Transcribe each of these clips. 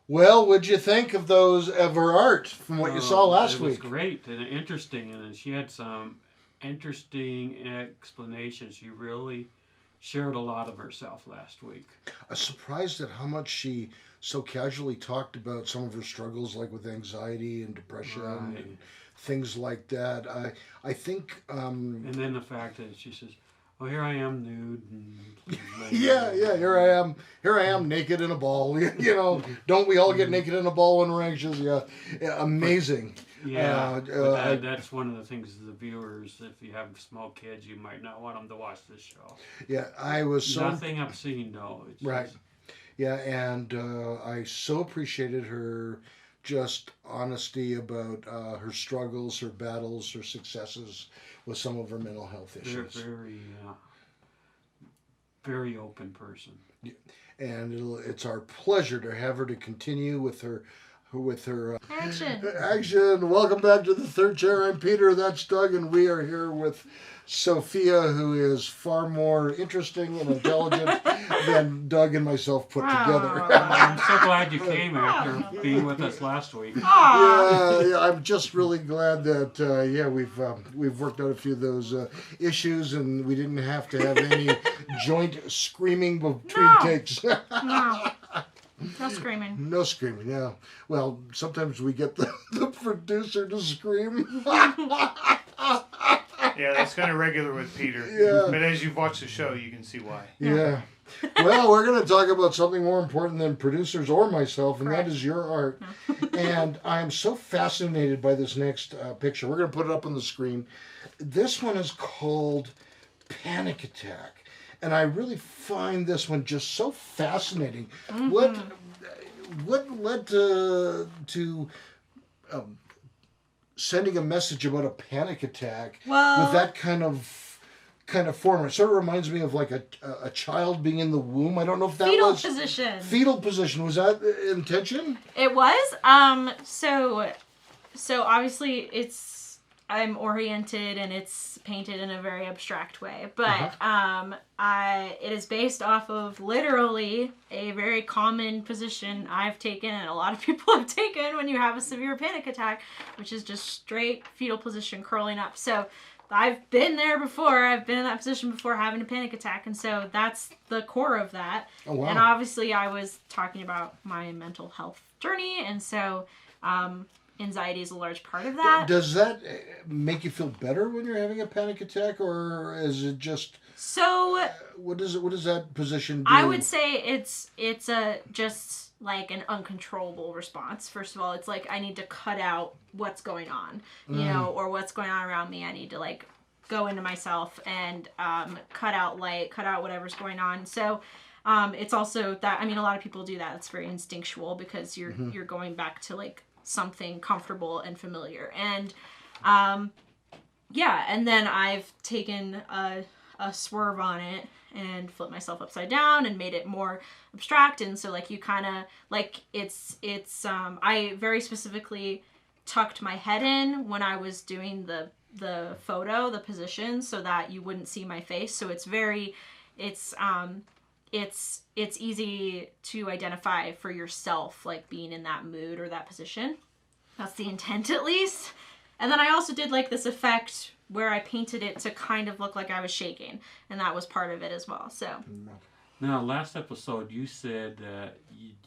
Well, what'd you think of her art from what you saw last week? It was great and interesting, and she had some interesting explanations. She really shared a lot of herself last week. I was surprised at how much she so casually talked about some of her struggles, like with anxiety and depression and things like that. I think. And then the fact that she says, "Oh, here I am, nude." Yeah. Here I am, naked in a ball. Don't we all get naked in a ball when we're anxious? Yeah, amazing. That's one of the things as the viewers. If you have small kids, you might not want them to watch this show. Yeah, I was nothing obscene, no. Right. Yeah, and I so appreciated her just honesty about her struggles, her battles, her successes with some of her mental health issues. Very open person. Yeah. And it's our pleasure to have her to continue with her action. Welcome back to the third chair. I'm Peter, that's Doug, and we are here with Sophia, who is far more interesting and intelligent than Doug and myself put together. I'm so glad you came after being with us last week. Yeah, I'm just really glad that we've worked out a few of those issues, and we didn't have to have any joint screaming between takes. No screaming. No screaming, yeah. Well, sometimes we get the producer to scream. Yeah, that's kind of regular with Peter. Yeah. But as you've watched the show, you can see why. Yeah. Well, we're going to talk about something more important than producers or myself, and that is your art. And I'm so fascinated by this next picture. We're going to put it up on the screen. This one is called Panic Attack. And I really find this one just so fascinating. Mm-hmm. What led to sending a message about a panic attack with that kind of form? It sort of reminds me of like a child being in the womb. I don't know if that was fetal position. Was that intention? It was. So obviously I'm oriented and it's painted in a very abstract way, but it is based off of literally a very common position I've taken and a lot of people have taken when you have a severe panic attack, which is just straight fetal position, curling up. So I've been there before. I've been in that position before, having a panic attack, and so that's the core of that. Oh, wow. And obviously I was talking about my mental health journey, and so anxiety is a large part of that. Does that make you feel better when you're having a panic attack, or is it just... So... What does that position do? I would say it's just like an uncontrollable response. First of all, it's like I need to cut out what's going on, or what's going on around me. I need to like go into myself and cut out light, cut out whatever's going on. So it's also that, a lot of people do that. It's very instinctual because you're going back to like something comfortable and familiar. And and then I've taken a swerve on it and flipped myself upside down and made it more abstract. And so like you kind of like it's I very specifically tucked my head in when I was doing the photo, the position, so that you wouldn't see my face. So it's easy to identify for yourself, like being in that mood or that position. That's the intent, at least. And then I also did like this effect where I painted it to kind of look like I was shaking, and that was part of it as well. So now, last episode you said that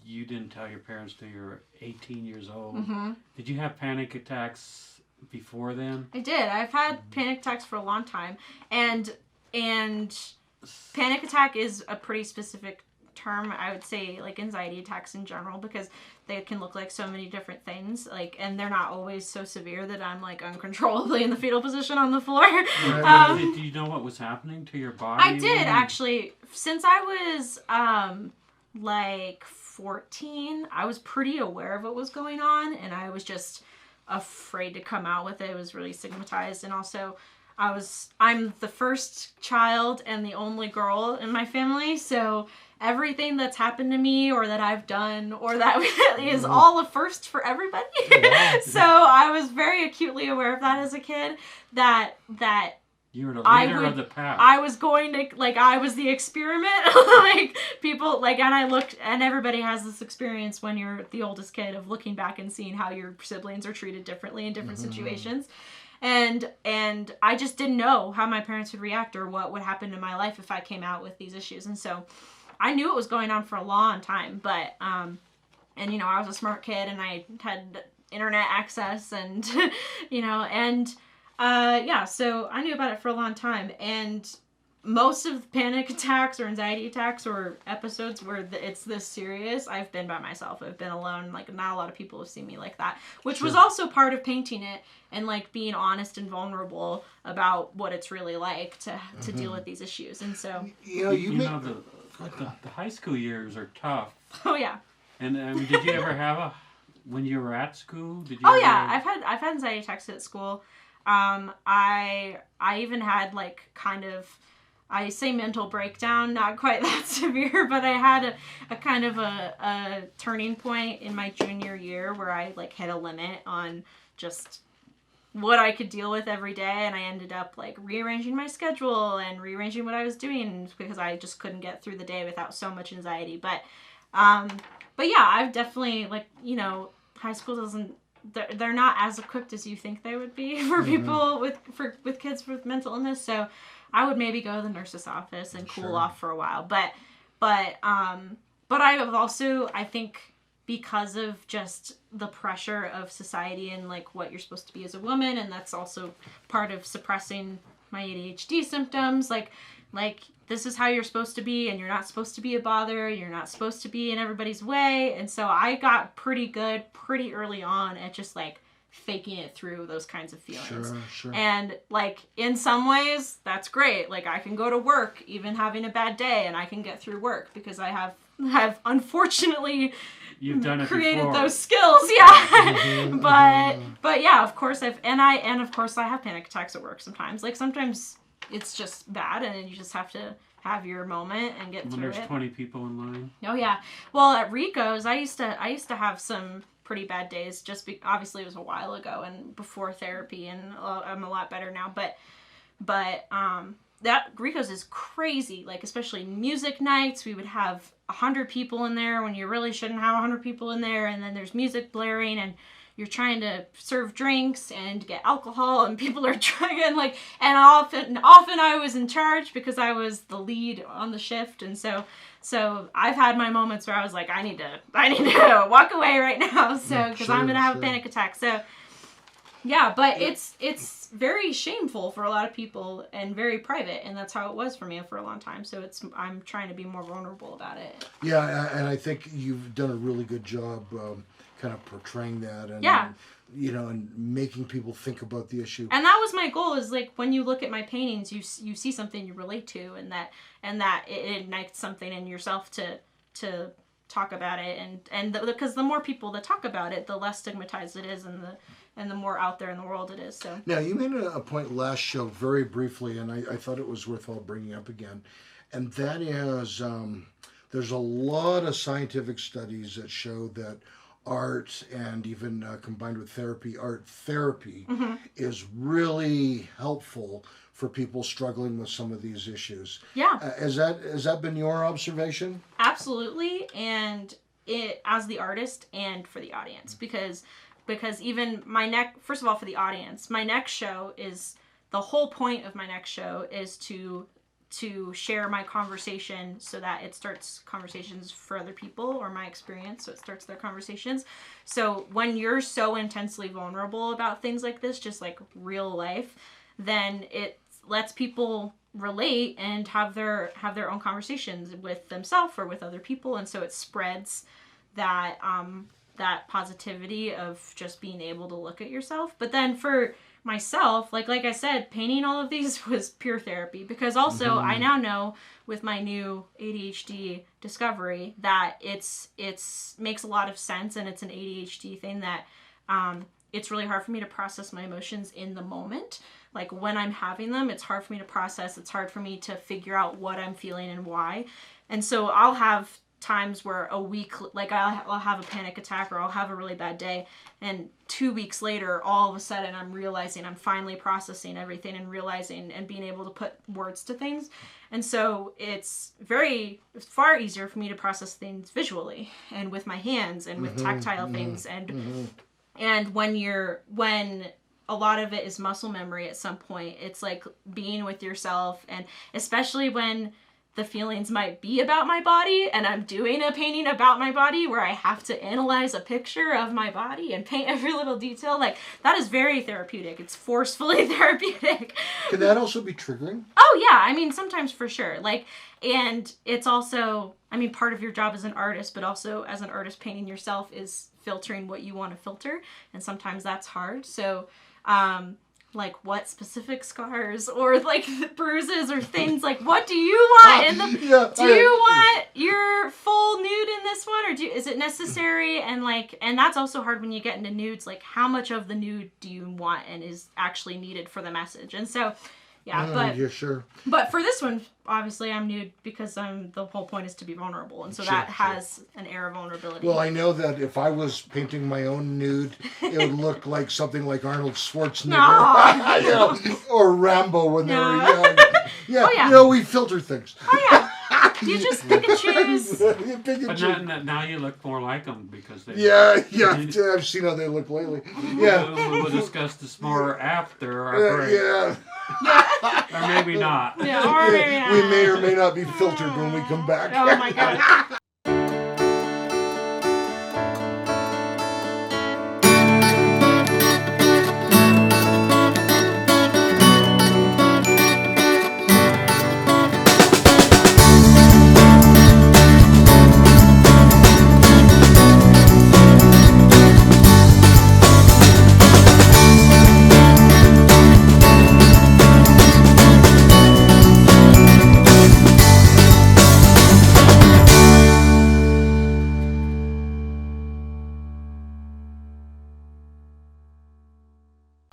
you didn't tell your parents till you were 18 years old. Mm-hmm. Did you have panic attacks before then? I did. I've had panic attacks for a long time, and panic attack is a pretty specific term. I would say like anxiety attacks in general, because they can look like so many different things, like, and they're not always so severe that I'm like uncontrollably in the fetal position on the floor. Do you know what was happening to your body? I did actually. Since I was like 14, I was pretty aware of what was going on, and I was just afraid to come out with it. It was really stigmatized, and also I'm the first child and the only girl in my family, so everything that's happened to me or that I've done or that is all a first for everybody. So I was very acutely aware of that as a kid, that You were the I leader would- of the pack. I was going to, like, I was the experiment. Like, people, like, and I looked, and everybody has this experience when you're the oldest kid of looking back and seeing how your siblings are treated differently in different situations. And I just didn't know how my parents would react or what would happen in my life if I came out with these issues. And so I knew it was going on for a long time, but, and, you know, I was a smart kid and I had internet access and, you know, and, yeah, so I knew about it for a long time. And most of the panic attacks or anxiety attacks or episodes where it's this serious, I've been by myself. I've been alone. Like, not a lot of people have seen me like that, which was also part of painting it and, like, being honest and vulnerable about what it's really like to deal with these issues. And so, You know, you know, the high school years are tough. oh yeah. And I mean, did you ever have when you were at school? Did you? Oh ever, yeah, I've had anxiety attacks at school. I even had, like, kind of, I say mental breakdown, not quite that severe, but I had a kind of a turning point in my junior year where I, like, hit a limit on just what I could deal with every day, and I ended up, like, rearranging my schedule and rearranging what I was doing because I just couldn't get through the day without so much anxiety. But yeah, I've definitely, like, you know, high school doesn't, they're not as equipped as you think they would be for people with kids with mental illness. So I would maybe go to the nurse's office and cool off for a while. But I have also, I think, because of just the pressure of society and, like, what you're supposed to be as a woman, and that's also part of suppressing my ADHD symptoms, like this is how you're supposed to be, and you're not supposed to be a bother, you're not supposed to be in everybody's way. And so I got pretty good pretty early on at just, like, faking it through those kinds of feelings. Sure. And, like, in some ways that's great. Like, I can go to work even having a bad day and I can get through work because I have unfortunately You've done it created before. those skills. Yeah. But yeah, of course of course I have panic attacks at work sometimes. Like, sometimes it's just bad and then you just have to have your moment and get When through there's it. 20 people in line. Oh yeah. Well, at Rico's, I used to have some pretty bad days. Obviously it was a while ago and before therapy, and I'm a lot better now. But that Rico's is crazy. Like, especially music nights, we would have 100 people in there when you really shouldn't have 100 people in there, and then there's music blaring and you're trying to serve drinks and get alcohol and people are trying, and often I was in charge because I was the lead on the shift. And so I've had my moments where I was like, I need to walk away right now. So, cause I'm going to have a panic attack. So yeah, but it's very shameful for a lot of people and very private. And that's how it was for me for a long time. So I'm trying to be more vulnerable about it. Yeah. And I think you've done a really good job, kind of portraying that and, you know, and making people think about the issue. And that was my goal, is, like, when you look at my paintings, you see something you relate to, and that it ignites something in yourself to talk about it. And because the more people that talk about it, the less stigmatized it is, and the more out there in the world it is. So Now, you made a point last show very briefly, and I thought it was worthwhile bringing up again. And that is, there's a lot of scientific studies that show that art, and even combined with therapy, art therapy is really helpful for people struggling with some of these issues. yeah, Has that been your observation? absolutely. And it, as the artist and for the audience, because even first of all, for the audience, my next show is, the whole point of my next show is to share my conversation so that it starts conversations for other people, or my experience, so it starts their conversations. So when you're so intensely vulnerable about things like this, just like real life, then it lets people relate and have their own conversations with themselves or with other people. And so it spreads that positivity of just being able to look at yourself. But then for myself, like I said, painting all of these was pure therapy, because also I now know with my new ADHD discovery that it's makes a lot of sense, and it's an ADHD thing that it's really hard for me to process my emotions in the moment. Like, when I'm having them, it's hard for me to process. It's hard for me to figure out what I'm feeling and why. And so I'll have times where a week, like I'll have a panic attack or I'll have a really bad day, and 2 weeks later, all of a sudden I'm realizing, I'm finally processing everything and realizing and being able to put words to things. And so it's far easier for me to process things visually and with my hands and with tactile things. And when a lot of it is muscle memory at some point, it's like being with yourself, and especially when the feelings might be about my body and I'm doing a painting about my body where I have to analyze a picture of my body and paint every little detail, like that is very therapeutic. It's forcefully therapeutic. Can that also be triggering? Oh yeah, I mean sometimes for sure. Like, and it's also, I mean, part of your job as an artist, but also as an artist painting yourself is filtering what you want to filter, and sometimes that's hard. So like what specific scars or like bruises or things, like what do you want in the do you want your full nude in this one, or is it necessary? And like, and that's also hard when you get into nudes, like how much of the nude do you want and is actually needed for the message. And so yeah, sure. But for this one, obviously I'm nude because the whole point is to be vulnerable, and so that has an air of vulnerability. Well, I know that if I was painting my own nude, it would look like something like Arnold Schwarzenegger, you know, or Rambo when they were young. Yeah, you know, we filter things. Oh yeah. You just pick and choose. But now you look more like them because they. Yeah. I've seen how they look lately. Yeah. We'll discuss this more after our break. Yeah. Or maybe not. Yeah, or maybe not. We may or may not be filtered when we come back. Oh my god.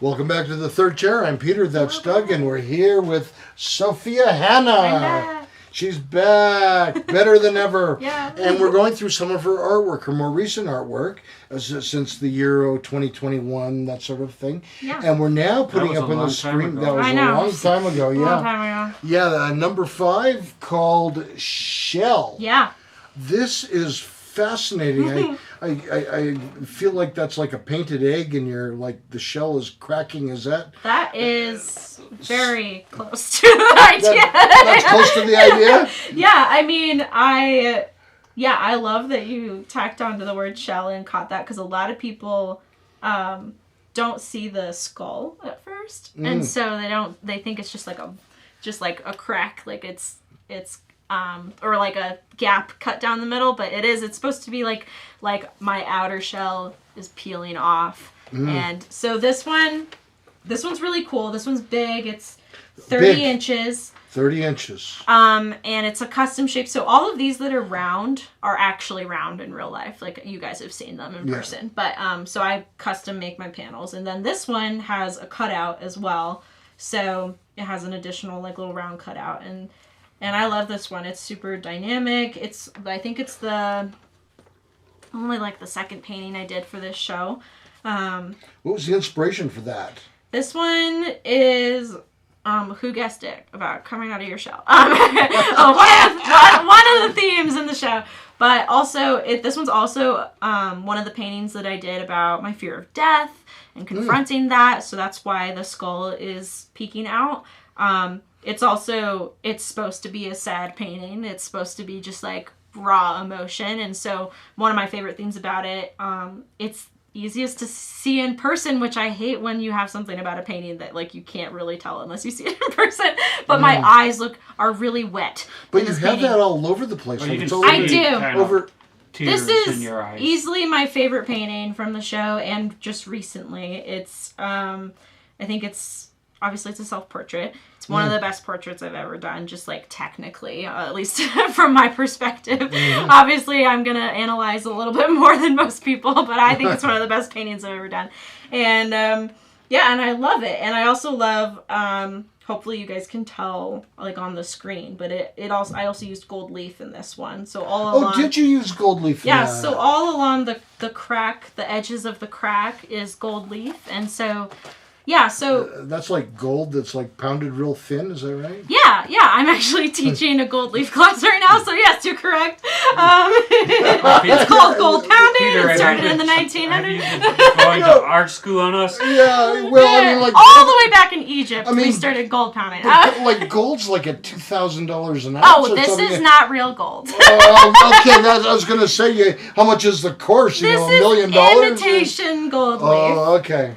Welcome back to the third chair. I'm Peter, that's Doug, and we're here with Sophia Hanna. She's back, better than ever. Yeah. And we're going through some of her artwork, her more recent artwork, since the Euro 2021, that sort of thing. Yeah. And we're now putting up on the screen. That was a long time ago, yeah. Long time ago. Yeah, number 5 called Shell. Yeah. This is fascinating. I feel like that's like a painted egg and you're like the shell is cracking. Is that? That is very close to the idea. That's close to the idea? Yeah, I mean, I love that you tacked onto the word shell and caught that, because a lot of people don't see the skull at first. And so they think it's just like a crack, like it's or like a gap cut down the middle, but it's supposed to be like my outer shell is peeling off. And so this one's really cool. This one's big. It's 30 inches. 30 inches. And it's a custom shape. So all of these that are round are actually round in real life. Like you guys have seen them in person. But so I custom make my panels. And then this one has a cutout as well. So it has an additional like little round cutout. And I love this one. It's super dynamic. I think it's only like the second painting I did for this show. What was the inspiration for that? This one is, who guessed it, about coming out of your shell. One of the themes in the show. But also, this one's also one of the paintings that I did about my fear of death and confronting that. So that's why the skull is peeking out. It's supposed to be a sad painting. It's supposed to be just like raw emotion. And so one of my favorite things about it, it's easiest to see in person, which I hate when you have something about a painting that like you can't really tell unless you see it in person. But my eyes are really wet. But you have that all over the place. I do. Over. This is easily my favorite painting from the show, and just recently. It's I think obviously it's a self-portrait. It's one of the best portraits I've ever done, just like technically, at least from my perspective. Obviously, I'm going to analyze a little bit more than most people, but I think it's one of the best paintings I've ever done. And Yeah, and I love it. And I also love, hopefully you guys can tell, like, on the screen, but I also used gold leaf in this one. So all along... Oh, did you use gold leaf? Yeah, so all along the crack, the edges of the crack is gold leaf. And so, yeah, so... that's like gold that's like pounded real thin, is that right? Yeah, I'm actually teaching a gold leaf class right now, so yes, you're correct. It's called gold pounding. Peter, It started in the have 1900s. you been going to art school on us? Yeah, well, I mean, like... all the way back in Egypt, we mean, started gold pounding. like, gold's like at $2,000 an ounce. Oh, or this something. is not real gold. Okay, I was going to say, how much is the course? This $1 million? is imitation gold leaf. Oh, okay.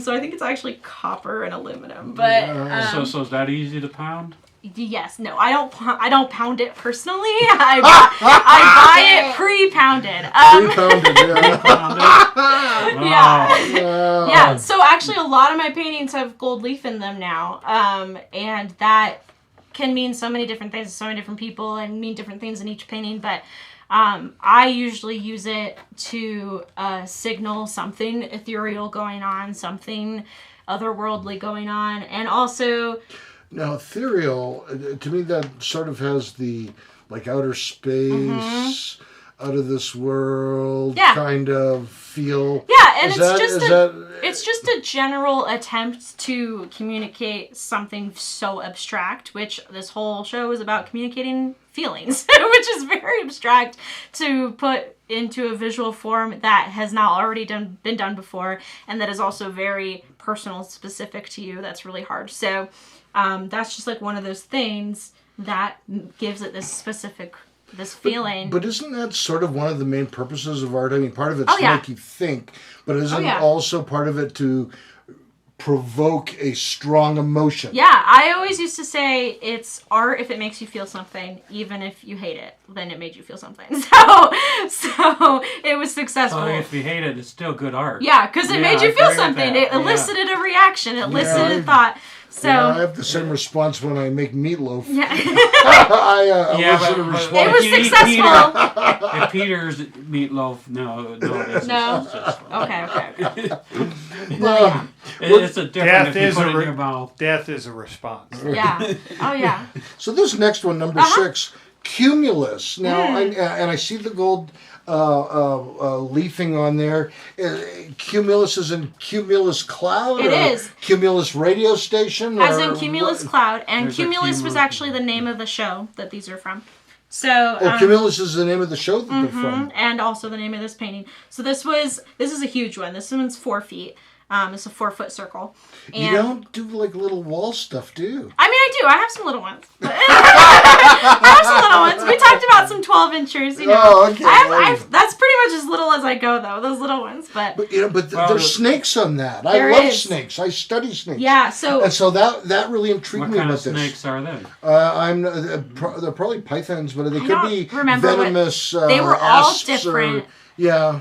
So I think it's actually copper and aluminum, but So is that easy to pound? yes, no, I don't pound it personally. I buy it pre-pounded. Pre-pounded, Wow. Yeah. So actually, a lot of my paintings have gold leaf in them now, and that can mean so many different things to so many different people, and mean different things in each painting. But I usually use it to signal something ethereal going on, something otherworldly going on, and also... Now, ethereal, to me, that sort of has the, like, outer space, out of this world kind of feel. Yeah, and it's just a general attempt to communicate something so abstract, which this whole show is about communicating feelings, which is very abstract to put into a visual form that has not already been done before, and that is also very personal, specific to you. That's really hard. So that's just like one of those things that gives it this specific, this feeling. But isn't that sort of one of the main purposes of art? I mean, part of it's to yeah. make you think, but isn't also part of it to provoke a strong emotion? Yeah, I always used to say it's art if it makes you feel something, even if you hate it, then it made you feel something. So it was successful. So if you hate it, it's still good art. Yeah, because it made you feel something. It elicited a reaction. It elicited a thought. So I have the same response when I make meatloaf. Yeah. I elicit a response. It was successful. If Peter's meatloaf, no. Okay. Well, Yeah. It's a different Death if you is put a it in your mouth. Death is a response. Yeah. Oh, yeah. So this next one, number 6, cumulus. Now, I see the gold leafing on there. Cumulus is in cumulus cloud? It is. Cumulus radio station? As in cumulus cloud. And There's a cumulus was cumulus. actually the name of the show that these are from. So Cumulus is the name of the show that they're from. And also the name of this painting. So this is a huge one. This one's 4 feet. It's a 4-foot circle. And You don't do like little wall stuff, do you? I mean, I do. I have some little ones. I have some little ones. We talked about some 12-inchers, you know. Oh, okay. That's pretty much as little as I go, though, those little ones. But There's snakes on that. I There love is. snakes. I study snakes. yeah, so And so that really intrigued What me kind about of this. snakes are they? They're probably pythons, but they could don't be remember what- venomous. they were all asps different. Yeah.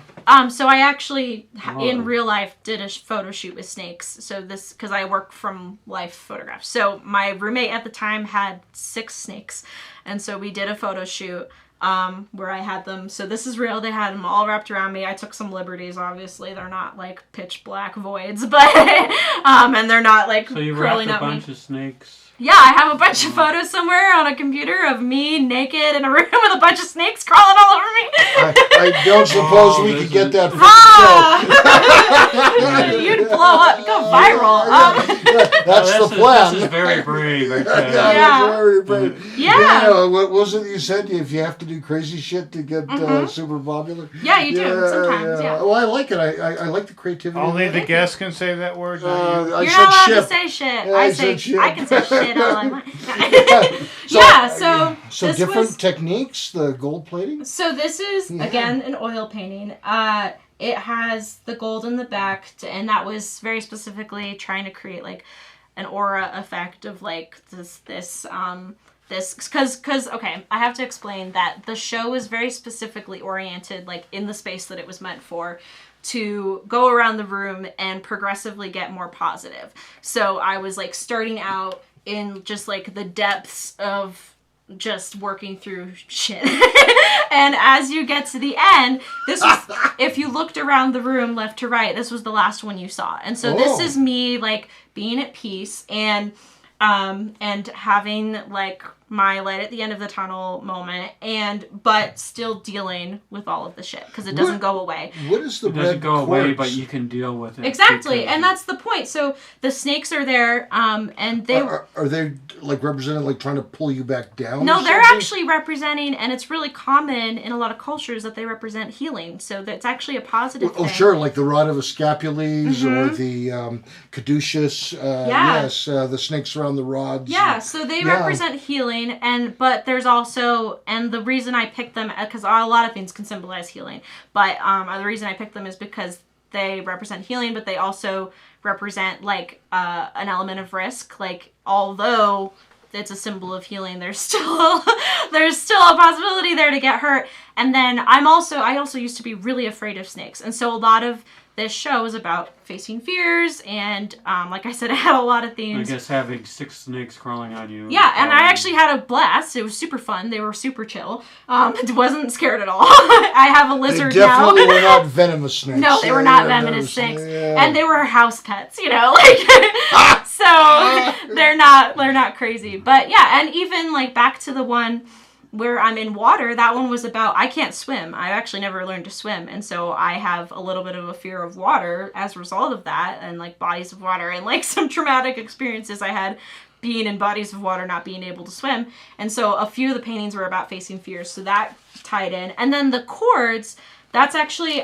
So I actually, in real life, did a photo shoot with snakes. So because I work from life photographs. So my roommate at the time had 6 snakes. And so we did a photo shoot where I had them. So this is real. They had them all wrapped around me. I took some liberties, obviously. They're not like pitch black voids, but, and they're not like So you curling wrapped a up me. bunch of snakes. Yeah, I have a bunch of photos somewhere on a computer of me naked in a room with a bunch of snakes crawling all over me. I don't suppose we could get that for Ah! You'd blow up, go viral. That's the plan. This is very brave. Right there. Yeah. Very brave. Yeah. What was it you said? If you have to do crazy shit to get super popular? Yeah, you do, sometimes, yeah. Well, I like it. I like the creativity. Only the guest can say that word. Not you. I You're said not allowed ship. to say shit. Yeah, I said shit. I can say shit all I want. So this different was, techniques, the gold plating? So this is, again, an oil painting. It has the gold in the back, and that was very specifically trying to create, like, an aura effect of, like, this, because, okay, I have to explain that the show is very specifically oriented, like, in the space that it was meant for, to go around the room and progressively get more positive. So I was, like, starting out in just, like, the depths of just working through shit. And as you get to the end, this was, if you looked around the room left to right, this was the last one you saw. And so this is me, like, being at peace and having, like, my light at the end of the tunnel moment, but still dealing with all of the shit because it doesn't go away. What is the red doesn't go quartz? away, but you can deal with it. Exactly, and that's the point. So the snakes are there, and they are they like represented, like trying to pull you back down? No, or they're something? actually representing, and it's really common in a lot of cultures that they represent healing. So that's actually a positive thing. Oh, sure, like the rod of Asclepius or the caduceus. Yes, the snakes around the rods. Yeah, so they represent healing, but there's also, and the reason I picked them, because a lot of things can symbolize healing, but the reason I picked them is because they represent healing, but they also represent, like, an element of risk. Like, although it's a symbol of healing, there's still a possibility there to get hurt. And then I also used to be really afraid of snakes, and so a lot of this show is about facing fears, and like I said, I had a lot of themes. I guess having 6 snakes crawling on you. Yeah, and I actually had a blast. It was super fun. They were super chill. Wasn't scared at all. I have a lizard They now. definitely were not venomous snakes. No, they were not venomous snakes, Yeah. and they were house pets. Like, so they're not crazy. But yeah, and even like back to the one where I'm in water, that one was about, I can't swim. I actually never learned to swim. And so I have a little bit of a fear of water as a result of that, and like bodies of water, and like some traumatic experiences I had being in bodies of water, not being able to swim. And so a few of the paintings were about facing fears. So that tied in. And then the cords, that's actually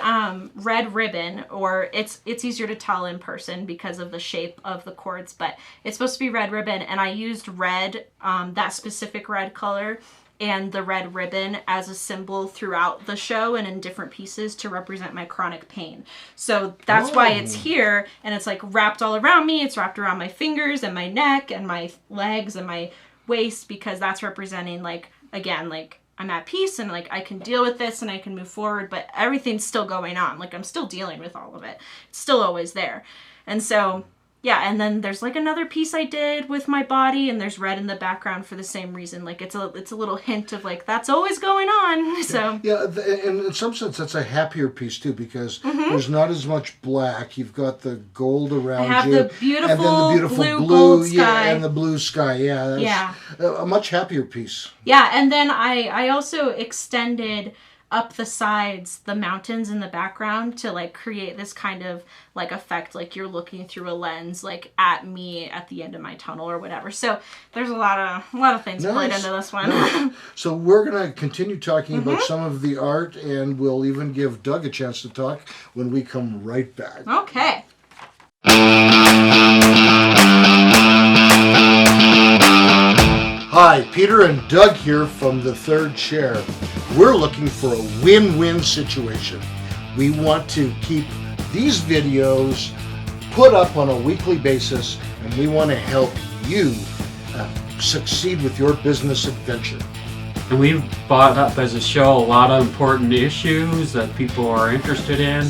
red ribbon, or it's easier to tell in person because of the shape of the cords, but it's supposed to be red ribbon. And I used red, that specific red color, and the red ribbon as a symbol throughout the show and in different pieces to represent my chronic pain. So that's why it's here, and it's like wrapped all around me. It's wrapped around my fingers and my neck and my legs and my waist, because that's representing, like, again, like, I'm at peace and like I can deal with this and I can move forward, but everything's still going on. Like, I'm still dealing with all of it. It's still always there. And so, yeah, and then there's like another piece I did with my body, and there's red in the background for the same reason. Like, it's a little hint of like, that's always going on. So yeah, and in some sense that's a happier piece too, because there's not as much black. You've got the gold around I have you, the beautiful, and then the beautiful blue gold yeah, sky. and the blue sky. Yeah, that's a much happier piece. Yeah, and then I also extended up the sides, the mountains in the background, to like create this kind of like effect, like you're looking through a lens, like at me at the end of my tunnel or whatever. So there's a lot of things played into this one. Nice. So we're gonna continue talking about some of the art, and we'll even give Doug a chance to talk when we come right back. Okay. Hi, Peter and Doug here from The Third Chair. We're looking for a win-win situation. We want to keep these videos put up on a weekly basis, and we want to help you succeed with your business adventure. And we've brought up as a show a lot of important issues that people are interested in,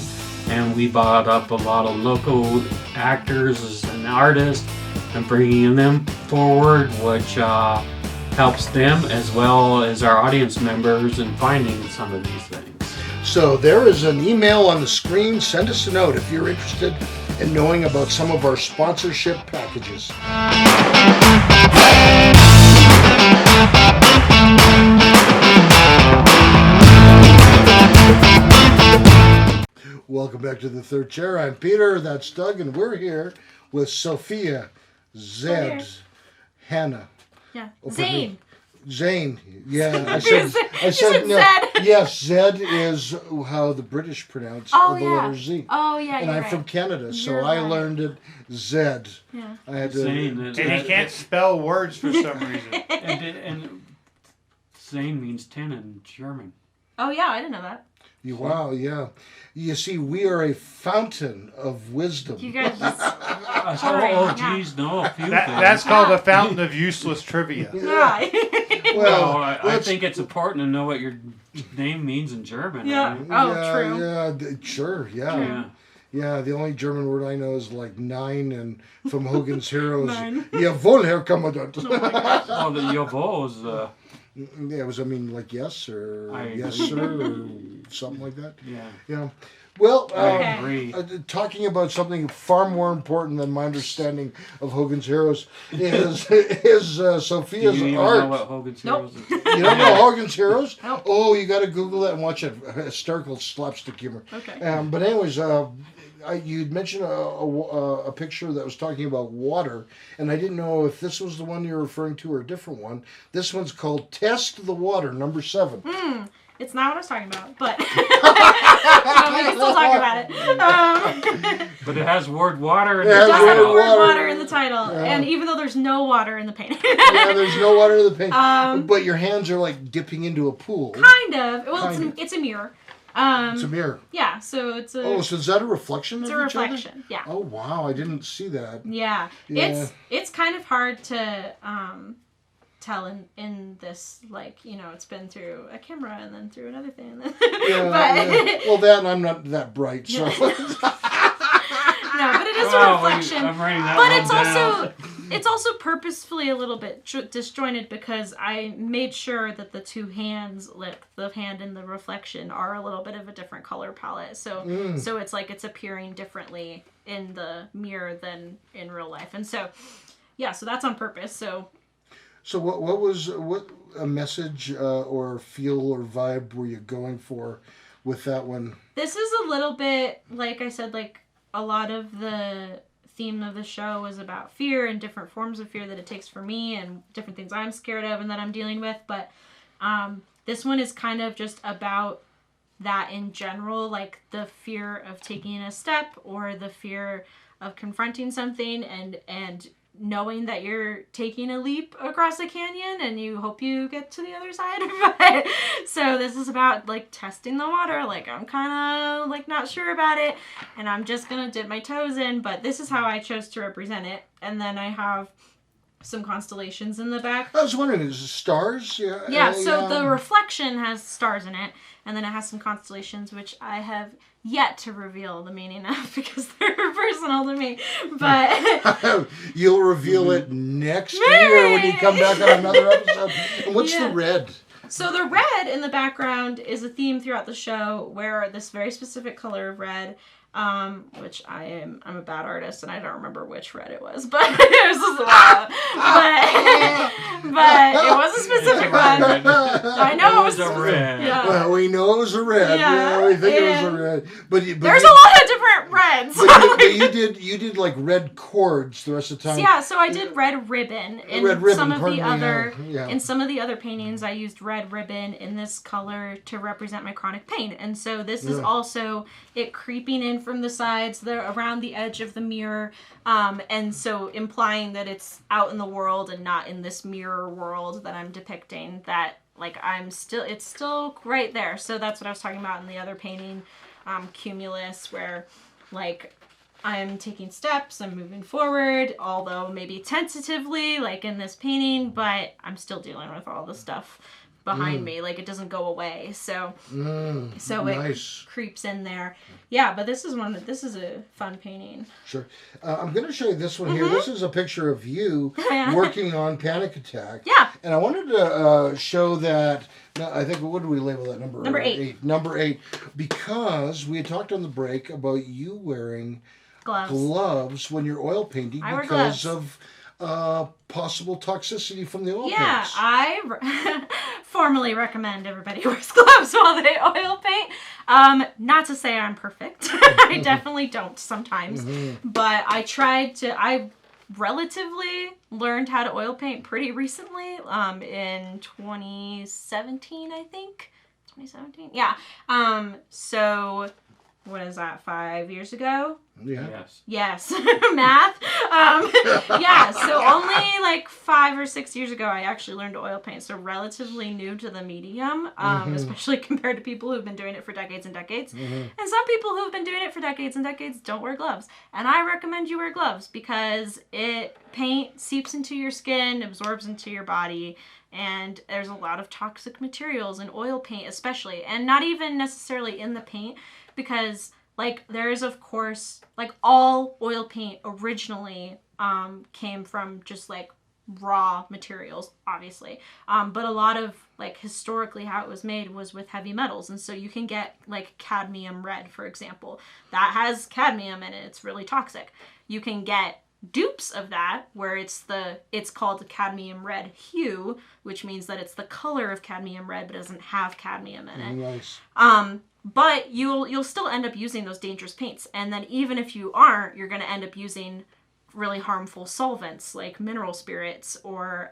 and we brought up a lot of local actors and artists and bringing them forward, which helps them as well as our audience members in finding some of these things. So there is an email on the screen. Send us a note if you're interested in knowing about some of our sponsorship packages. Welcome back to The Third Chair. I'm Peter, that's Doug, and we're here with Sophia Hanna. Yeah. Zane. Yeah, I said no. Zed. Yes, Zed is how the British pronounce the letter Z. Oh yeah. And I'm from Canada, so I learned it Zed. Yeah. I had to. Zane, And he can't spell words for some reason. and Zane means 10 in German. Oh yeah, I didn't know that. Wow, yeah. You see, we are a fountain of wisdom. You guys just Geez, no. That's called a fountain of useless trivia. yeah. Well, I think it's important to know what your name means in German. Yeah. Right? Oh, true. Yeah, sure, yeah. Yeah, the only German word I know is like 9, and from Hogan's Heroes. Nine. Jawohl, Herr Kommandant. Oh, the Jawohl is Yeah, was I mean like yes or I yes agree. sir or something like that. Yeah. You know, well, I agree. talking about something far more important than my understanding of Hogan's Heroes is Do Sophia's you even art. know what Hogan's Nope. Heroes is? You don't know Hogan's Heroes? Nope. Oh, you got to Google that and watch it. Hysterical slapstick humor. Okay. But anyways, you'd mentioned a picture that was talking about water, and I didn't know if this was the one you're referring to or a different one. This one's called Test the Water, number 7. It's not what I was talking about, but we can still talk about it. But it has word water in Yeah, It it. does have the word word water. water in the title, Yeah. and even though there's no water in the painting. Yeah, there's no water in the paint, Um, but your hands are like dipping into a pool. Kind of. Well, Kind it's a mirror. It's a mirror. Yeah, so it's a Oh, so is that a reflection it's of a each other? reflection. Yeah. Oh, wow, I didn't see that. Yeah. Yeah. It's kind of hard to tell in this, like, it's been through a camera and then through another thing. Yeah, but yeah. Well, that and I'm not that bright, so. no, but it is a Wow, reflection. I'm writing that But one it's down. it's also purposefully a little bit disjointed because I made sure that the two hands, like the hand and the reflection, are a little bit of a different color palette. So so it's like it's appearing differently in the mirror than in real life. And so yeah, so that's on purpose. So what a message or feel or vibe were you going for with that one? This is a little bit, like I said, like a lot of the theme of the show was about fear and different forms of fear that it takes for me and different things I'm scared of and that I'm dealing with. But this one is kind of just about that in general, like the fear of taking a step or the fear of confronting something and knowing that you're taking a leap across a canyon and you hope you get to the other side. But so this is about like testing the water. Like I'm kind of like not sure about it and I'm just gonna dip my toes in, but this is how I chose to represent it. And then I have some constellations in the back. I was wondering, is it stars? Yeah, so the reflection has stars in it, and then it has some constellations, which I have yet to reveal the meaning of because they're personal to me. But You'll reveal it next year when you come back on another episode. And what's Yeah. the red? so the red in the background is a theme throughout the show where this very specific color of red, which I'm a bad artist and I don't remember which red it was, but it was just a while. But it was a specific one. I know it was a red. Yeah. Well, we know it was a red. Yeah, We think it was a and red. But There's a lot of different reds. but you did like red cords the rest of the time. Yeah, so I did red ribbon in Red ribbon, some of pardon the me, other yeah. in some of the other paintings. I used red ribbon in this color to represent my chronic pain, and so this is Yeah. also it creeping in from the sides, around the edge of the mirror, and so implying that it's out in the world and not in this mirror world that I'm depicting. That like it's still right there. So that's what I was talking about in the other painting, Cumulus, where like I'm taking steps, I'm moving forward, although maybe tentatively, like in this painting, but I'm still dealing with all the stuff behind me. Like it doesn't go away. So so nice. it creeps in there. Yeah, but this is a fun painting. Sure. I'm going to show you this one here. This is a picture of you Yeah. working on Panic Attack. Yeah. And I wanted to show that, I think, what do we label that? Number 8. Number 8. Because we had talked on the break about you wearing Gloves. gloves when you're oil painting I wear because gloves. of possible toxicity from the oil Yeah, paints. I formally recommend everybody wears gloves while they oil paint. Not to say I'm perfect. I definitely don't sometimes. But I relatively learned how to oil paint pretty recently, in 2017, I think. 2017? Yeah. So what is that, 5 years ago? Yeah. Yes. Yes, math. Yeah, so only like 5 or 6 years ago, I actually learned to oil paint. So relatively new to the medium, especially compared to people who've been doing it for decades and decades. And some people who've been doing it for decades and decades don't wear gloves. And I recommend you wear gloves because paint seeps into your skin, absorbs into your body. And there's a lot of toxic materials in oil paint, especially, and not even necessarily in the paint, because like there's of course like all oil paint originally came from just like raw materials, obviously. But a lot of, like, historically how it was made was with heavy metals. And so you can get, like, cadmium red, for example. That has cadmium in it. It's really toxic. You can get dupes of that where it's called the cadmium red hue, which means that it's the color of cadmium red but doesn't have cadmium in it. Nice. But you'll still end up using those dangerous paints. And then even if you aren't, you're going to end up using really harmful solvents like mineral spirits, or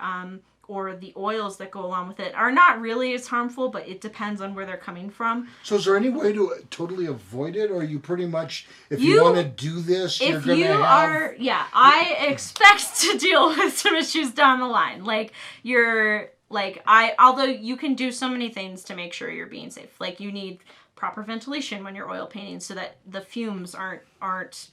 the oils that go along with it are not really as harmful, but it depends on where they're coming from. So is there any way to totally avoid it, or are you pretty much, if you want to do this, you're going to have... I expect to deal with some issues down the line. Like, although you can do so many things to make sure you're being safe. Like, you need proper ventilation when you're oil painting so that the fumes aren't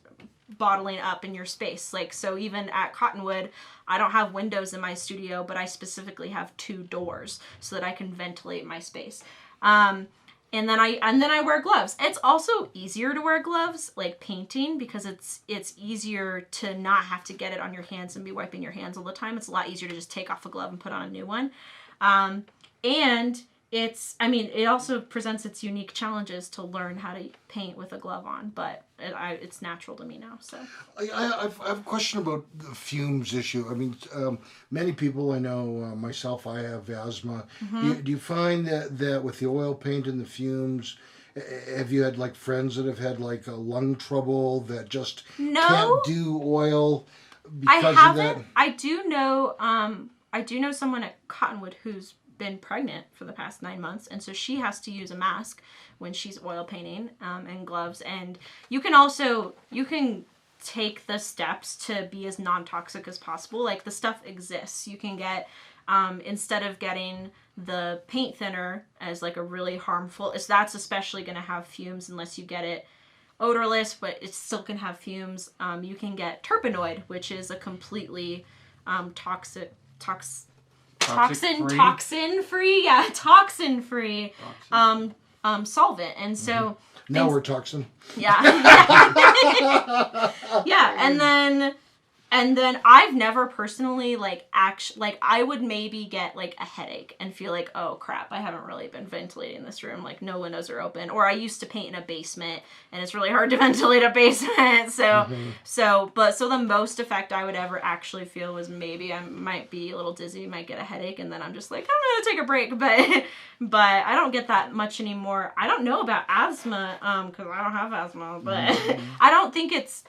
bottling up in your space. Like, so even at Cottonwood, I don't have windows in my studio, but I specifically have 2 doors so that I can ventilate my space. And then I wear gloves. It's also easier to wear gloves, like painting, because it's easier to not have to get it on your hands and be wiping your hands all the time. It's a lot easier to just take off a glove and put on a new one. And it also presents its unique challenges to learn how to paint with a glove on, but it's natural to me now. So I have a question about the fumes issue. I mean, many people I know, myself, I have asthma. Mm-hmm. Do you find that with the oil paint and the fumes, have you had like friends that have had like a lung trouble that just can't do oil because of that? I do know someone at Cottonwood who's been pregnant for the past 9 months, and so she has to use a mask when she's oil painting, and gloves. And you can take the steps to be as non-toxic as possible. Like, the stuff exists. You can get instead of getting the paint thinner as like a really harmful, that's especially going to have fumes unless you get it odorless, but it still can have fumes. You can get terpenoid, which is a completely toxin-free solvent. And so now we're toxin. Yeah. And then I've never personally I would maybe get like a headache and feel like, oh crap, I haven't really been ventilating this room. Like, no windows are open. Or I used to paint in a basement and it's really hard to ventilate a basement. So the most effect I would ever actually feel was maybe I might be a little dizzy, might get a headache, and then I'm just like, I'm gonna take a break. But I don't get that much anymore. I don't know about asthma, because I don't have asthma, but I don't think it's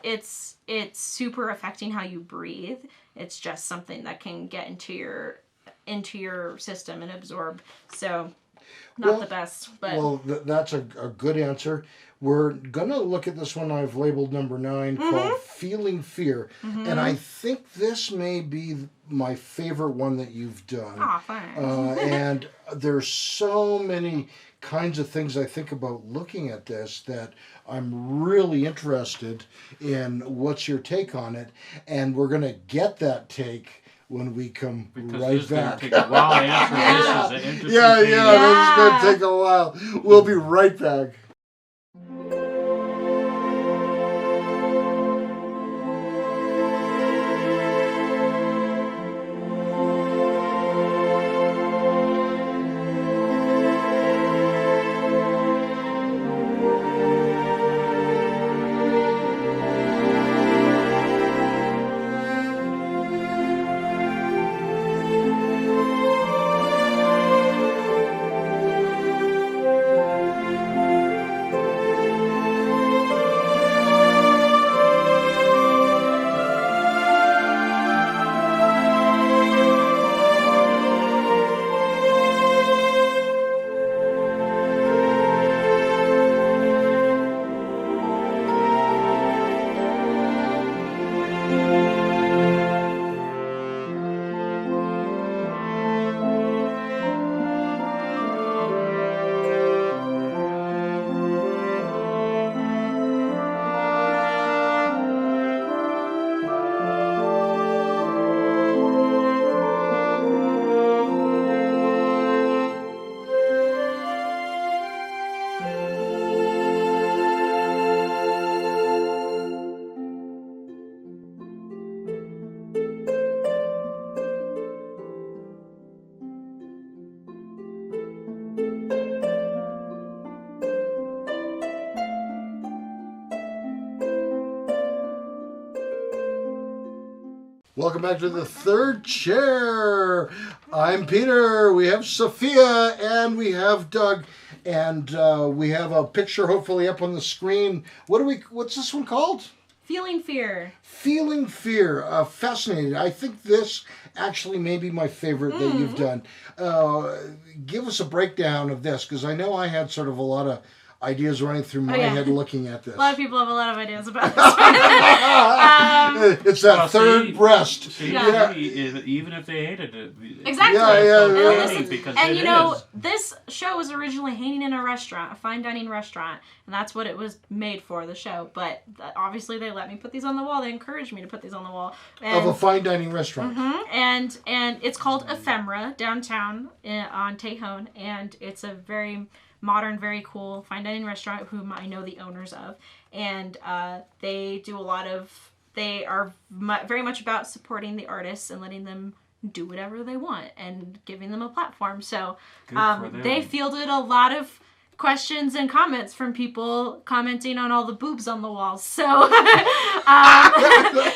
super affecting how you breathe. It's just something that can get into your system and absorb. So not the best, but that's a good answer. We're gonna look at this one I've labeled number 9 called Feeling Fear, and I think this may be my favorite one that you've done. Oh, thanks. And there's so many kinds of things I think about looking at this that I'm really interested in. What's your take on it? And we're gonna get that take when we come right back. Take a while to answer this. Is an interesting Yeah, thing. this is gonna take a while. We'll be right back. Welcome back to the third chair. I'm Peter. We have Sophia and we have Doug, and we have a picture hopefully up on the screen. What's this one called? Feeling fear. Feeling fear. Fascinating. I think this actually may be my favorite that you've done. Give us a breakdown of this, because I know I had sort of a lot of ideas running through my head looking at this. A lot of people have a lot of ideas about this one. It's that third breast. See, Yeah. even if they hated it. Exactly. Yeah. Because And it you know, is. this show was originally hanging in a restaurant, a fine dining restaurant, and that's what it was made for, the show. But obviously they let me put these on the wall. They encouraged me to put these on the wall. Of a fine dining restaurant. And it's called Ephemera, downtown on Tejon, and it's a very modern, very cool fine dining restaurant whom I know the owners of, and they are very much about supporting the artists and letting them do whatever they want and giving them a platform. So they fielded a lot of questions and comments from people commenting on all the boobs on the walls. So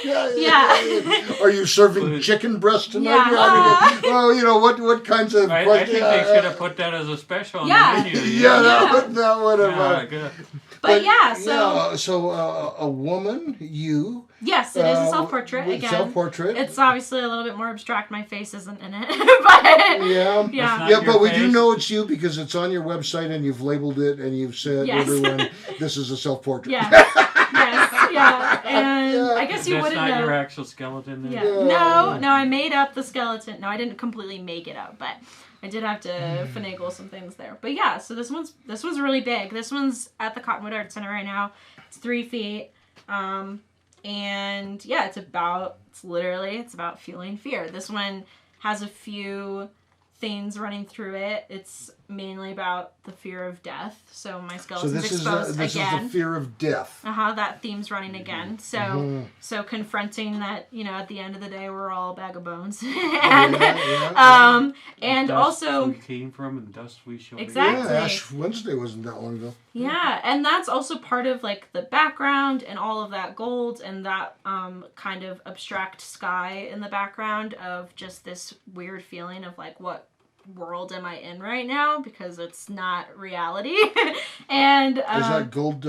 yeah. Are you serving chicken breast tonight? Yeah. Well, what kinds of I think they should have put that as a special on the menu. that would have. Good. But yeah, so a woman, you. Yes, it is a self-portrait again. Self-portrait. It's obviously a little bit more abstract. My face isn't in it, but Yeah, but we do know it's you because it's on your website and you've labeled it and you've said everyone this is a self-portrait. Yeah. Yes. Yeah. And I guess you That's wouldn't not know. your actual skeleton. Then? Yeah. No, I made up the skeleton. No, I didn't completely make it up, but I did have to finagle some things there. But yeah, so this one's really big. This one's at the Cottonwood Art Center right now. It's 3 feet. And yeah, it's about feeling fear. This one has a few things running through it. It's mainly about the fear of death. So my skeleton's exposed this again. is the fear of death. That theme's running again. So so confronting that, at the end of the day we're all a bag of bones. And and dust also we came from and dust we shall be. Exactly. Yeah, Ash Wednesday wasn't that long ago. Yeah, and that's also part of like the background and all of that gold and that kind of abstract sky in the background of just this weird feeling of like, what world am I in right now, because it's not reality. And is that gold?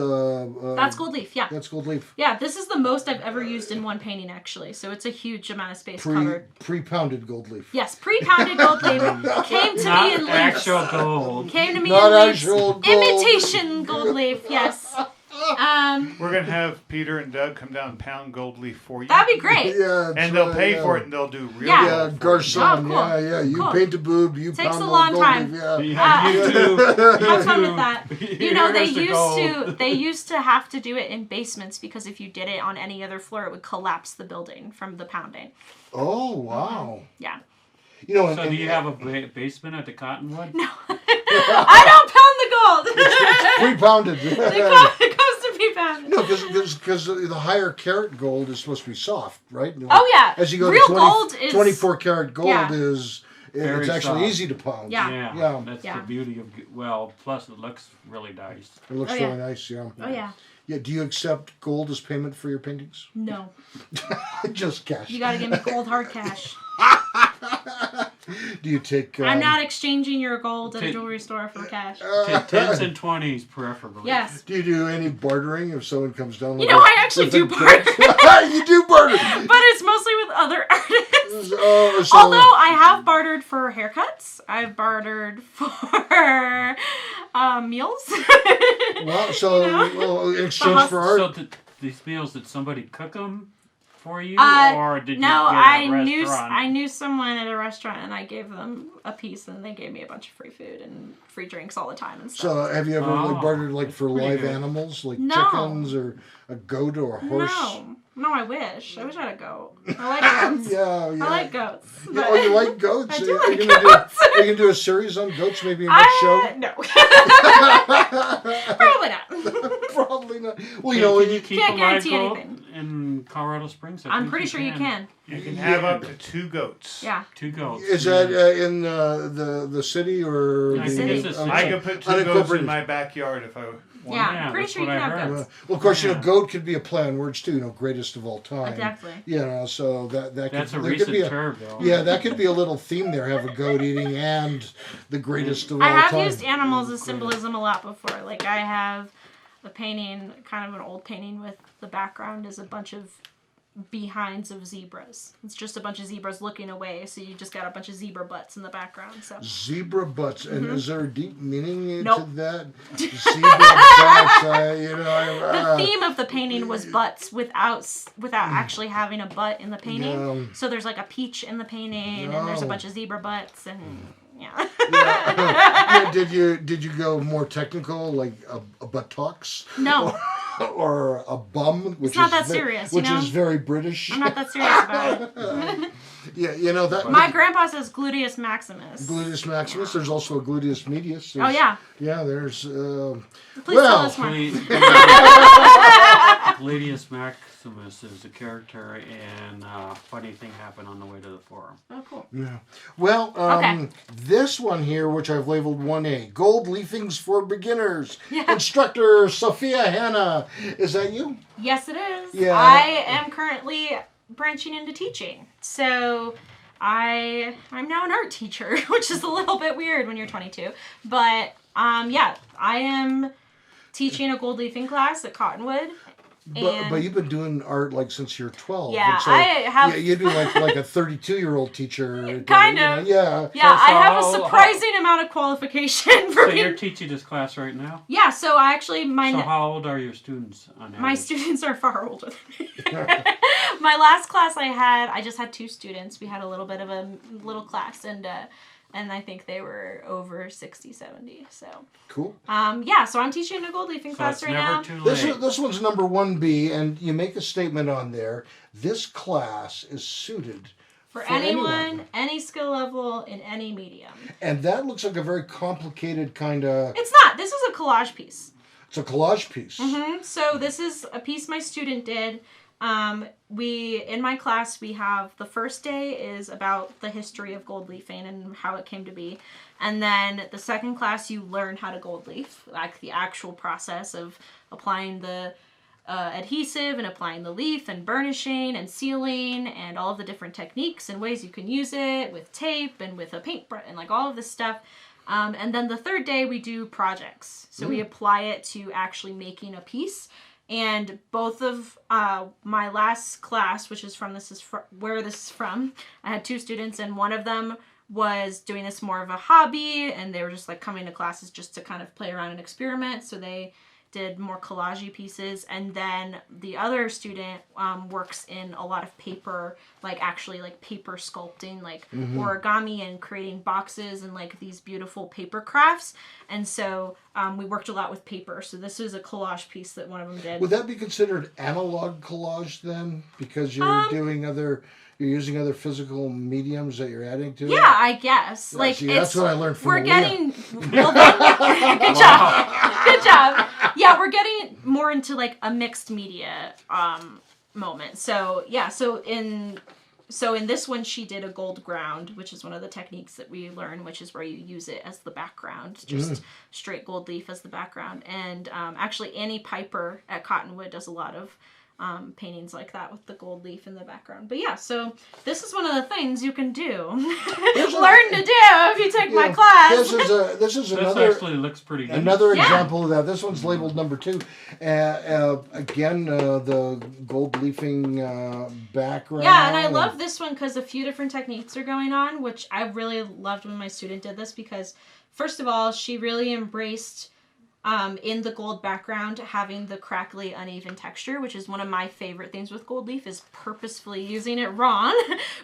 That's gold leaf. Yeah, that's gold leaf. Yeah, this is the most I've ever used in one painting actually, so it's a huge amount of space covered. Pre-pounded gold leaf. Yes, pre-pounded gold leaf came to me in leaves. Actual gold. Came to me Not in leaves. actual gold. Imitation gold leaf. Yes. We're going to have Peter and Doug come down and pound gold leaf for you. That'd be great. Yeah, And they'll pay for it and they'll do real Yeah. gold. Garcon. Oh, cool. Yeah. You Cool. paint a boob. You Takes pound a long gold time. leaf, yeah. You do. Have fun with that. Here's They used to have to do it in basements because if you did it on any other floor, it would collapse the building from the pounding. Oh wow. Yeah. So do you have a basement at the Cottonwood? No. I don't pound the gold. Pre-pounded. It goes to be pounded. No, because the higher carat gold is supposed to be soft, right? Oh yeah. As you go Real to gold is 24 karat gold Yeah. is Very it's actually soft. easy to pound. Yeah. Yeah. That's Yeah. the beauty of plus it looks really nice. It looks Oh, yeah. really nice. Yeah. Oh yeah. Yeah. Do you accept gold as payment for your paintings? No. Just cash. You gotta give me gold hard cash. Do you take? I'm not exchanging your gold at a jewelry store for cash. Take 10s and 20s preferably. Yes. Do you do any bartering if someone comes down? I actually do barter. You do barter. But it's mostly with other artists. Oh, so, Although I have bartered for haircuts. I've bartered for meals. well, so in exchange for art. So these meals, did somebody cook them for you, or did you No, get I a restaurant? knew someone at a restaurant, and I gave them a piece, and they gave me a bunch of free food and free drinks all the time and stuff. So have you ever bartered for pretty live good. animals, like No. chickens or a goat or a horse? No, I wish. I wish I had a goat. I like goats. Yeah. I like goats. Yeah, oh, you like goats? I do Are like you gonna goats. Are you gonna do a series on goats maybe in next show? No. Probably not. Probably not. Well, Can you keep Can't a live guarantee goat anything. in Colorado Springs? I'm pretty sure you can. You can have up to 2 goats. Yeah. 2 goats. is that in the city or I the think it's a city. I could put 2 goats in my backyard if I Yeah, pretty that's sure you what can I have heard. goats. Well, of course, Yeah. goat could be a play on words too. Greatest of all time. Exactly. So that That's could, a there recent could be term, though. Yeah, that could be a little theme there. Have a goat eating and the greatest of all I have time. used animals as symbolism a lot before. Like I have a painting, kind of an old painting with the background is a bunch of behinds of zebras. It's just a bunch of zebras looking away, so you just got a bunch of zebra butts in the background. So Zebra butts, and is there a deep meaning into Nope. that? Zebra butts, the theme of the painting was butts without actually having a butt in the painting. Yeah. So there's like a peach in the painting, and there's a bunch of zebra butts, and yeah. Yeah, did you go more technical, like a buttocks? No, Or a bum, which it's not is that serious. which you know, is very British. I'm not that serious about it. Yeah, that My grandpa says gluteus maximus. gluteus maximus. There's also a gluteus medius. Oh yeah. Yeah, there's. Please tell us more. Gladius Maximus is a character, and funny thing happened on the way to the forum. Oh cool. Yeah. Well, Okay. this one here, which I've labeled 1A, gold leafings for beginners. Yeah. Instructor Sophia Hanna. Is that you? Yes, it is. Yeah. I am currently branching into teaching. So I'm now an art teacher, which is a little bit weird when you're 22. But yeah, I am teaching a gold leafing class at Cottonwood. But you've been doing art like since you're 12. Yeah, and so, I have- Yeah, you'd be like a 32-year-old teacher. Kind you know, of. Yeah. Yeah, I have a how- surprising amount of qualification for So being... you're teaching this class right now? Yeah, so I actually... So how old are your students on average? My students are far older than me. My last class I just had 2 students. We had a little bit of a little class, and I think they were over 60, 70. So Cool. yeah, so I'm teaching a gold leafing So class it's right never now. too This late. this one's number 1B, and you make a statement on there. This class is suited For anyone, any skill level, in any medium. And that looks like a very complicated kind of. It's not. This is a collage piece. It's a collage piece. So this is a piece my student did. In my class, we have the first day is about the history of gold leafing and how it came to be. And then the second class, you learn how to gold leaf, like the actual process of applying the adhesive and applying the leaf and burnishing and sealing and all of the different techniques and ways you can use it with tape and with a paintbrush and like all of this stuff. And then the third day we do projects. So we apply it to actually making a piece. And both of my last class, which is where this is from, I had 2 students, and one of them was doing this more of a hobby, and they were just like coming to classes just to kind of play around and experiment. So they did more collage pieces, and then the other student works in a lot of paper, like actually like paper sculpting, like origami and creating boxes and like these beautiful paper crafts. And so we worked a lot with paper. So this was a collage piece that one of them did. Would that be considered analog collage then? Because you're you're using other physical mediums that you're adding to it? Yeah, I guess. Yeah, like see, that's what I learned from we're Aaliyah. getting good job. Good job. Yeah, we're getting more into like a mixed media moment. So yeah, so in this one she did a gold ground, which is one of the techniques that we learn, which is where you use it as the background, just straight gold leaf as the background. And actually Annie Piper at Cottonwood does a lot of paintings like that with the gold leaf in the background. But yeah, so this is one of the things you can do. Learn to do if you take my class. This is This another actually looks pretty good. another example of that. This one's labeled number 2. Again, the gold leafing background. Yeah, and I love this one because a few different techniques are going on, which I really loved when my student did this because, first of all, she really embraced in the gold background having the crackly, uneven texture, which is one of my favorite things with gold leaf, is purposefully using it wrong,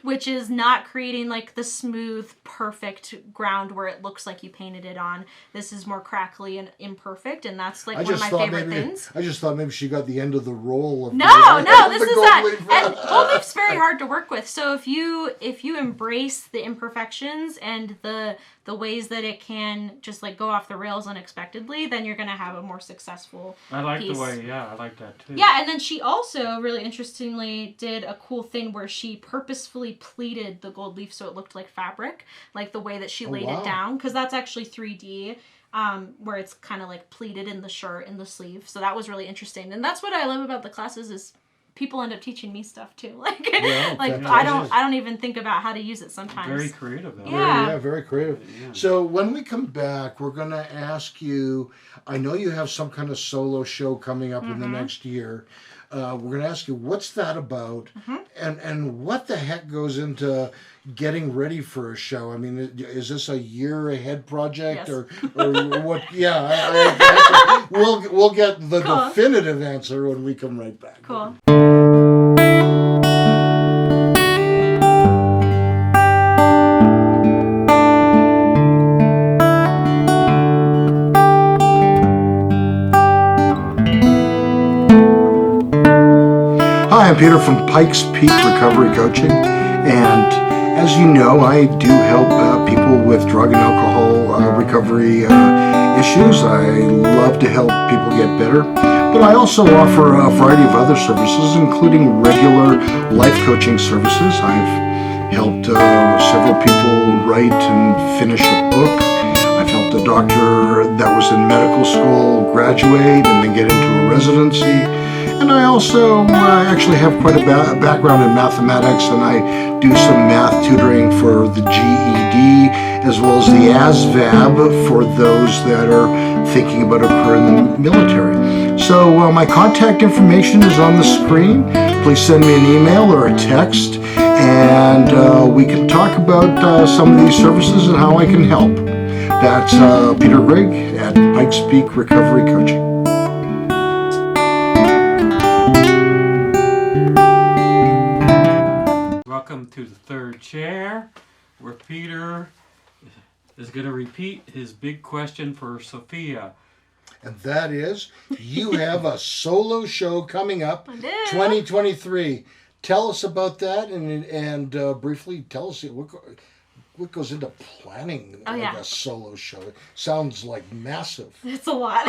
which is not creating like the smooth, perfect ground where it looks like you painted it on. This is more crackly and imperfect, and that's like one of my favorite things. I just thought maybe she got the end of the roll of No, this is gold that. leaf. And gold leaf's very hard to work with. So if you embrace the imperfections and the ways that it can just like go off the rails unexpectedly, then you're gonna have a more successful I like piece. the way, I like that too. Yeah, and then she also really interestingly did a cool thing where she purposefully pleated the gold leaf so it looked like fabric, like the way that she laid wow. it down, because that's actually 3D. where it's kind of like pleated in the shirt and the sleeve. So that was really interesting. And that's what I love about the classes is people end up teaching me stuff too. Like, I don't even think about how to use it sometimes. Very creative, though. Yeah. Very creative. Yeah. So when we come back, we're going to ask you, I know you have some kind of solo show coming up in the next year. We're going to ask you, what's that about? And what the heck goes into getting ready for a show? I mean, is this a year ahead project or what? Yeah, we'll get the definitive answer when we come right back. Cool. Hi, I'm Peter from Pikes Peak Recovery Coaching, and as you know, I do help people with drug and alcohol recovery issues. I love to help people get better, but I also offer a variety of other services, including regular life coaching services. I've helped several people write and finish a book. I've helped a doctor that was in medical school graduate and then get into a residency. And I also actually have quite a background in mathematics, and I do some math tutoring for the GED as well as the ASVAB for those that are thinking about a career in the military. So my contact information is on the screen. Please send me an email or a text, and we can talk about some of these services and how I can help. That's Peter Grigg at Pikes Peak Recovery Coaching. Welcome to the third chair, where Peter is going to repeat his big question for Sophia. And that is, you have a solo show coming up, 2023. Tell us about that, and briefly tell us what goes into planning a solo show. It sounds like massive. It's a lot.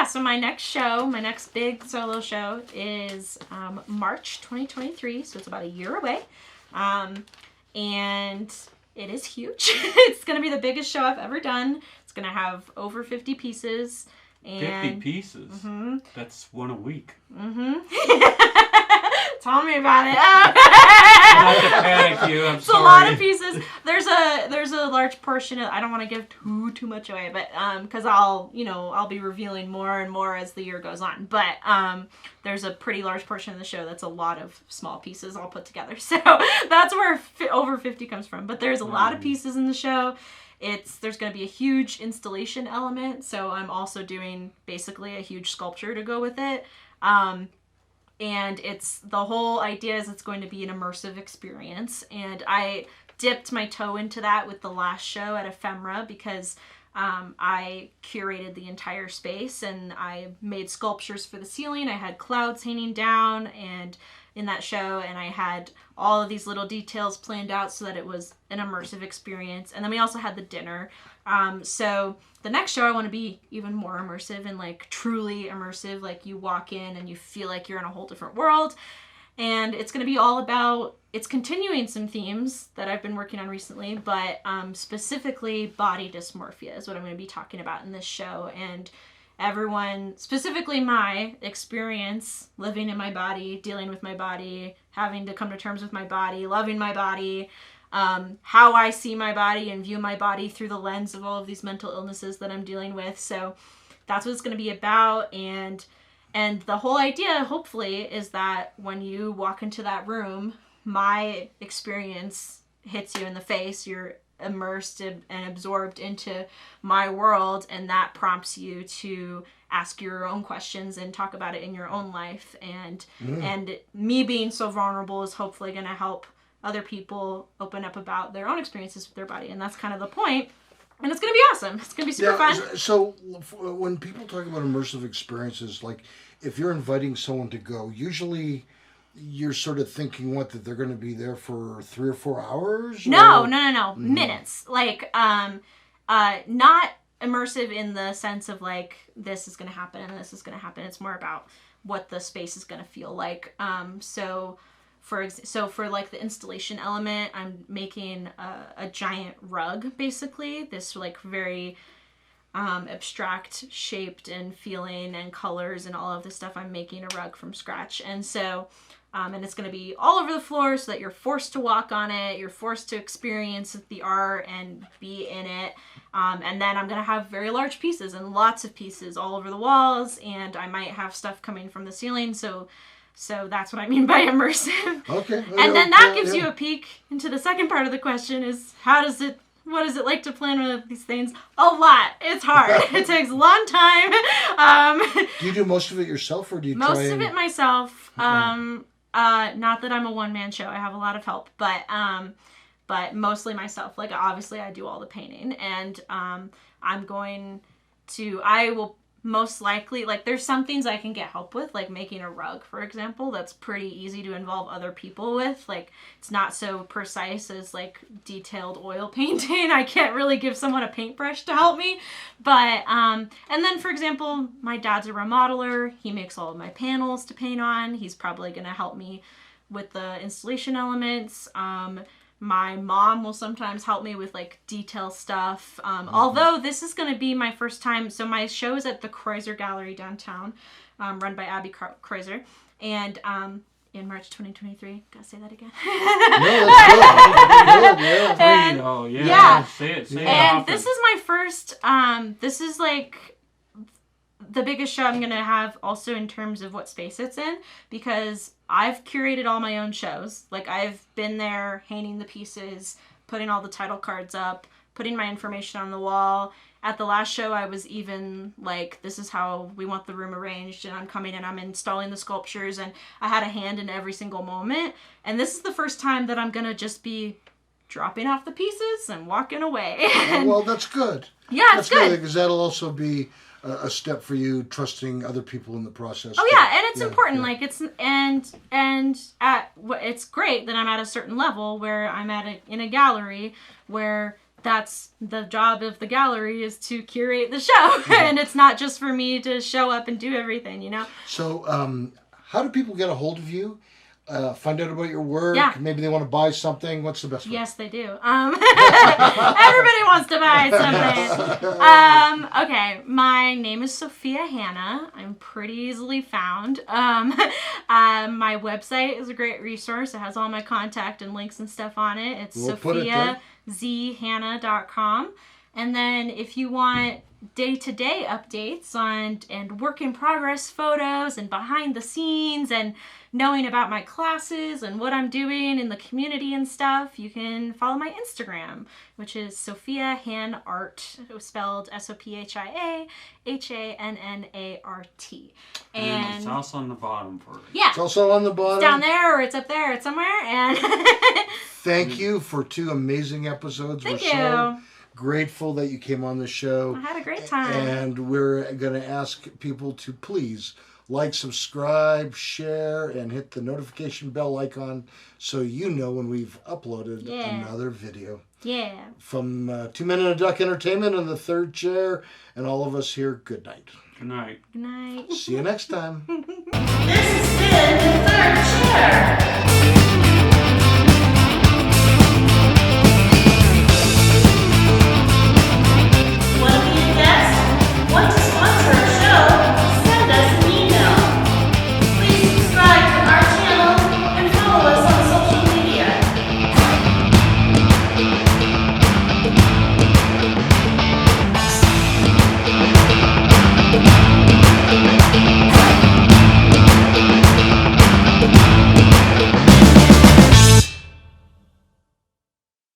So my next big solo show is March 2023, so it's about a year away. And it is huge. It's going to be the biggest show I've ever done. It's going to have over 50 pieces. And 50 pieces? Mm-hmm. That's one a week. Mm-hmm. Tell me about it. Not to panic you, I'm sorry. It's a lot of pieces. There's a large portion of, I don't want to give too much away, but because I'll be revealing more and more as the year goes on. But there's a pretty large portion of the show that's a lot of small pieces all put together. So that's where over 50 comes from. But there's a lot of pieces in the show. There's going to be a huge installation element, so I'm also doing basically a huge sculpture to go with it. And the whole idea is it's going to be an immersive experience. And I dipped my toe into that with the last show at Ephemera because I curated the entire space and I made sculptures for the ceiling. I had clouds hanging down and in that show, and I had all of these little details planned out so that it was an immersive experience. And then we also had the dinner. So the next show I want to be even more immersive and like truly immersive. Like you walk in and you feel like you're in a whole different world. And it's going to be all about, it's continuing some themes that I've been working on recently, but specifically body dysmorphia is what I'm going to be talking about in this show. And everyone, specifically my experience living in my body, dealing with my body, having to come to terms with my body, loving my body, how I see my body and view my body through the lens of all of these mental illnesses that I'm dealing with. So that's what it's going to be about. And the whole idea, hopefully, is that when you walk into that room, my experience hits you in the face. You're immersed and absorbed into my world, and that prompts you to ask your own questions and talk about it in your own life. And me being so vulnerable is hopefully going to help other people open up about their own experiences with their body, and that's kind of the point. And it's going to be awesome. It's going to be super fun. So when people talk about immersive experiences, like if you're inviting someone to go, usually you're sort of thinking that they're going to be there for 3 or 4 hours? No. Minutes. Like, not immersive in the sense of like, this is going to happen and this is going to happen. It's more about what the space is going to feel like. So so for like the installation element, I'm making a giant rug, basically. This like very abstract shaped and feeling and colors and all of this stuff. I'm making a rug from scratch. And so, and it's going to be all over the floor so that you're forced to walk on it. You're forced to experience the art and be in it. And then I'm going to have very large pieces and lots of pieces all over the walls. And I might have stuff coming from the ceiling. So that's what I mean by immersive. Okay. And then that gives you a peek into the second part of the question is what is it like to plan one of these things? A lot. It's hard. It takes a long time. Do you do most of it yourself, or do you most of it myself? Not that I'm a one-man show. I have a lot of help, but mostly myself. Like, obviously I do all the painting, and I will most likely, like, there's some things I can get help with, like making a rug, for example. That's pretty easy to involve other people with. Like, it's not so precise as like detailed oil painting. I can't really give someone a paintbrush to help me. But and then, for example, my dad's a remodeler. He makes all of my panels to paint on. He's probably gonna help me with the installation elements. My mom will sometimes help me with like detail stuff. Although this is going to be my first time. So my show is at the Kreuzer Gallery downtown, run by Abby Kreuzer. And in March 2023. Gotta say that again. Yeah. Say it. And this is my first, this is like the biggest show I'm going to have also in terms of what space it's in, because I've curated all my own shows. Like, I've been there hanging the pieces, putting all the title cards up, putting my information on the wall. At the last show, I was even like, this is how we want the room arranged, and I'm coming and I'm installing the sculptures, and I had a hand in every single moment. And this is the first time that I'm going to just be dropping off the pieces and walking away. Well, that's good. Yeah, that's it's good. Because that'll also be a step for you trusting other people in the process. Oh yeah, and it's important. Yeah. Like, it's it's great that I'm at a certain level where I'm in a gallery where that's the job of the gallery is to curate the show, and it's not just for me to show up and do everything, you know. So, how do people get a hold of you? Find out about your work. Yeah. Maybe they want to buy something. What's the best way? Yes, they do. Everybody wants to buy something. Okay, my name is Sophia Hanna. I'm pretty easily found. My website is a great resource. It has all my contact and links and stuff on it. It's sophiazhanna.com. And then if you want day-to-day updates and work in progress photos and behind the scenes and knowing about my classes and what I'm doing in the community and stuff, you can follow my Instagram, which is Sophia Hanna Art, spelled SOPHIAHANNART. And it's also on the bottom for you. Yeah. It's also on the bottom. It's down there, or it's up there, it's somewhere. And thank you for 2 amazing episodes. Thank We're you. So grateful that you came on the show. I had a great time. And we're going to ask people to please like, subscribe, share, and hit the notification bell icon so you know when we've uploaded another video. Yeah. From 2 Men and a Duck Entertainment in the third chair, and all of us here, good night. Good night. Good night. See you next time. This has been the third